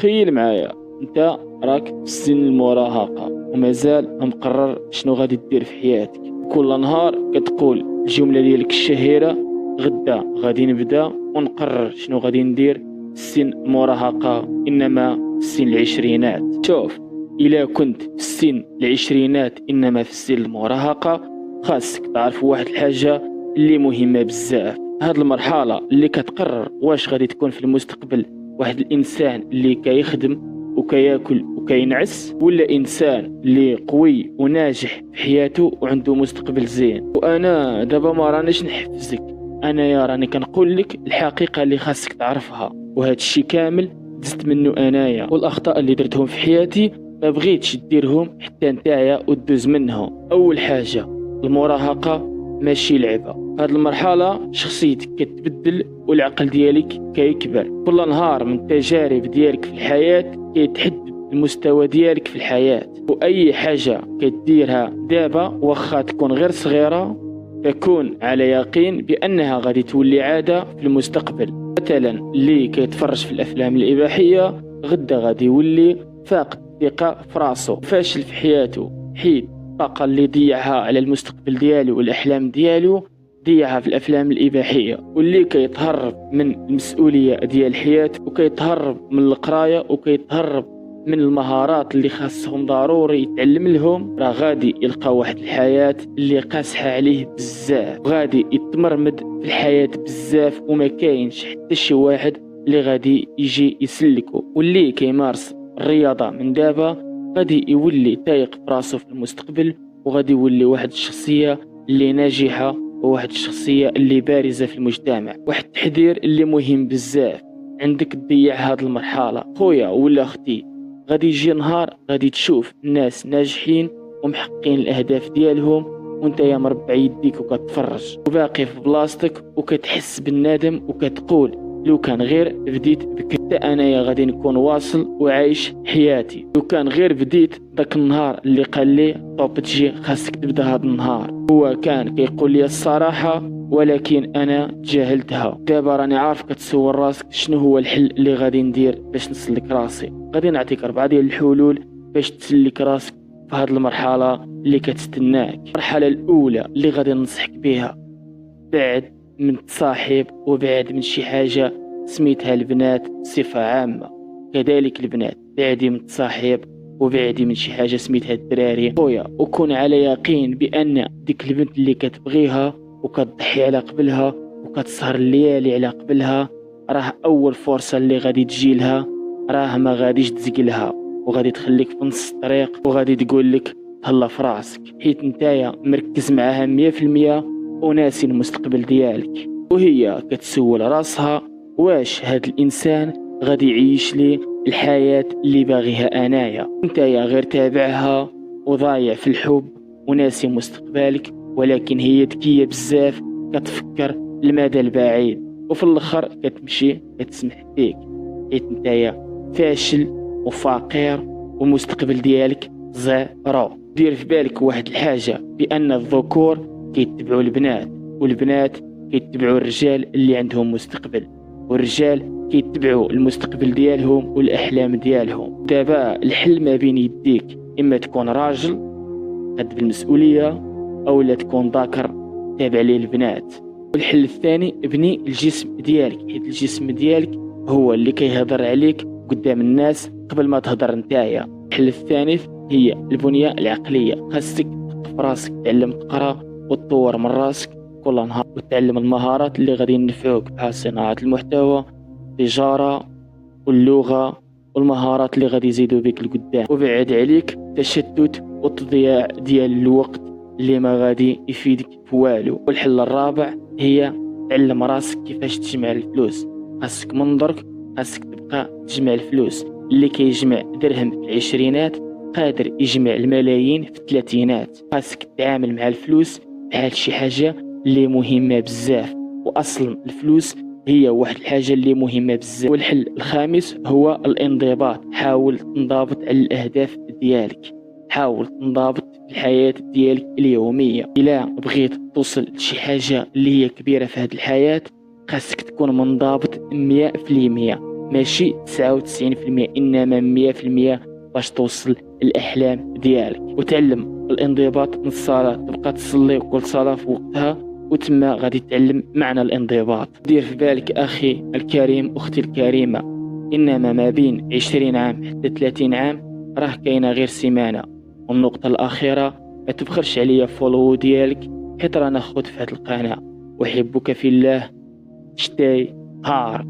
تخيل معايا انت راك في سن المراهقة ومازال مقرر شنو غادي دير في حياتك. كل نهار كتقول الجملة ديالك الشهيرة: غدا غادي نبدا ونقرر شنو غادي ندير في سن المراهقة، انما في سن العشرينات. شوف، الا كنت في سن العشرينات انما في سن المراهقة، خاصك تعرف واحد الحاجة اللي مهمة بزاف. هاد المرحلة اللي كتقرر واش غادي تكون في المستقبل واحد الانسان اللي كيخدم وكياكل وكينعس، ولا انسان اللي قوي وناجح في حياته وعنده مستقبل زين. وانا دابا ما رانيش نحفزك، انا يا راني كنقول لك الحقيقه اللي خاصك تعرفها، وهذا الشيء كامل دزت منه انايا، والاخطاء اللي درتهم في حياتي ما بغيتش ديرهم حتى نتايا ودوز منهم. اول حاجه، المراهقه ماشي لعبه. هاد المرحله شخصيتك كتبدل والعقل ديالك كيكبر. كل نهار من التجارب ديالك في الحياه كيتحدد المستوى ديالك في الحياه، واي حاجه كديرها دابا واخا تكون غير صغيره فكون على يقين بانها غادي تولي عاده في المستقبل. مثلا اللي كيتفرج في الافلام الاباحيه غدا غادي يولي فاقد الثقه في راسو، فاشل في حياته، حيت الطاقه اللي ضيعها على المستقبل ديالو والاحلام ديالو ضيعها في الافلام الاباحيه. واللي كيتهرب من المسؤوليه ديال الحياه وكيتهرب من القرايه وكيتهرب من المهارات اللي خاصهم ضروري يتعلم لهم، راه غادي يلقى واحد الحياه اللي قاسحه عليه بزاف، وغادي يتمرمد في الحياه بزاف، وما كاينش حتى شي واحد اللي غادي يجي يسلكه. واللي كيمارس الرياضه من دابا غادي يولي تايق براسو في المستقبل، وغادي يولي واحد الشخصيه اللي ناجحه وواحد الشخصيه اللي بارزه في المجتمع. واحد التحذير اللي مهم بزاف، عندك تضيع هاد المرحله خويا ولا اختي. غادي يجي نهار غادي تشوف الناس ناجحين ومحققين الاهداف ديالهم، وانت يا مربع يديك وكتفرج وباقي في بلاصتك وكتحس بالندم وكتقول لو كان غير بديت بكري انايا غادي نكون واصل وعايش حياتي. لو كان غير بديت داك النهار اللي قال لي طوب تجي خاصك تبدا هذا النهار. هو كان كيقول لي الصراحه ولكن انا تجاهلتها. دابا راني عارف كتسول راسك شنو هو الحل اللي غادي ندير باش نسلك راسي. غادي نعطيك 4 ديال الحلول باش تسلك راسك في هذه المرحله اللي كتستناك. المرحله الاولى اللي غادي ننصحك بها: بعد من تصاحب وبعد من شي حاجه سميتها البنات بصفه عامه. كذلك البنات، بعدي من تصاحب وبعدي من شي حاجه سميتها الدراري خويا، وكون على يقين بان ديك البنت اللي كتبغيها وكتضحي على قبلها وكتسهر الليالي على قبلها، راه اول فرصه اللي غادي تجي لها راه ما غاديش تزقلها، وغادي تخليك في نص الطريق وغادي تقول لك تهلا في راسك، حيت نتايا مركز معاها 100% وناسي المستقبل ديالك. وهي كتسول راسها واش هاد الانسان غادي يعيش لي الحياه اللي باغيها انايا. نتايا غير تابعها وضايع في الحب وناسي مستقبلك، ولكن هي ذكيه بزاف كتفكر المدى البعيد، وفي الاخر كتمشي كتسمح فيك حيت نتايا فاشل وفقير والمستقبل ديالك زيرو. دير في بالك واحد الحاجه، بان الذكور كيتبعوا البنات والبنات كيتبعوا الرجال اللي عندهم مستقبل، والرجال كيتبعوا المستقبل ديالهم والاحلام ديالهم. دابا الحل ما بين يديك، اما تكون راجل قد بالمسؤوليه او لا تكون ذكر تابع ليه البنات. والحل الثاني: ابني الجسم ديالك، حيت الجسم ديالك هو اللي كيهضر عليك قدام الناس قبل ما تهضر نتايا. الحل الثالث هي البنيه العقليه، خاصك تثق في راسك، تعلم تقرا وتطور من راسك كل نهار، وتعلم المهارات اللي غادي ينفعوك بحال صناعه المحتوى، التجاره واللغه، والمهارات اللي غادي يزيدوا بك لقدام. وبعد عليك تشتت وتضييع ديال الوقت اللي ما غادي يفيدك في والو. والحل الرابع هي تعلم راسك كيفاش تجمع الفلوس. خاصك من درك خاصك تبقى تجمع الفلوس. اللي كيجمع درهم في العشرينات قادر يجمع الملايين في الثلاثينات. خاصك تتعامل مع الفلوس بحال شي حاجه اللي مهمه بزاف، واصلا الفلوس هي واحد الحاجه اللي مهمه بزاف. والحل الخامس هو الانضباط. حاول تنضبط على الاهداف ديالك، حاول تنضبط في الحياه ديالك اليوميه. الا بغيت توصل لشي حاجه اللي هي كبيره في هذه الحياه خاصك تكون منضبط 100%. ماشي 99%، انما 100% باش توصل الاحلام ديالك. وتعلم الانضباط من الصلاة، تبقى تصلي كل صلاة في وقتها، وتما غادي تعلم معنى الانضباط. دير في بالك اخي الكريم، اختي الكريمة، انما ما بين 20 عام حتى 30 عام راه كاينه غير سيمانه. والنقطه الاخيره، ما تبخلش عليا فولو ديالك، حيت رانا خد في هاد القناه. احبك في الله. شتاي هار.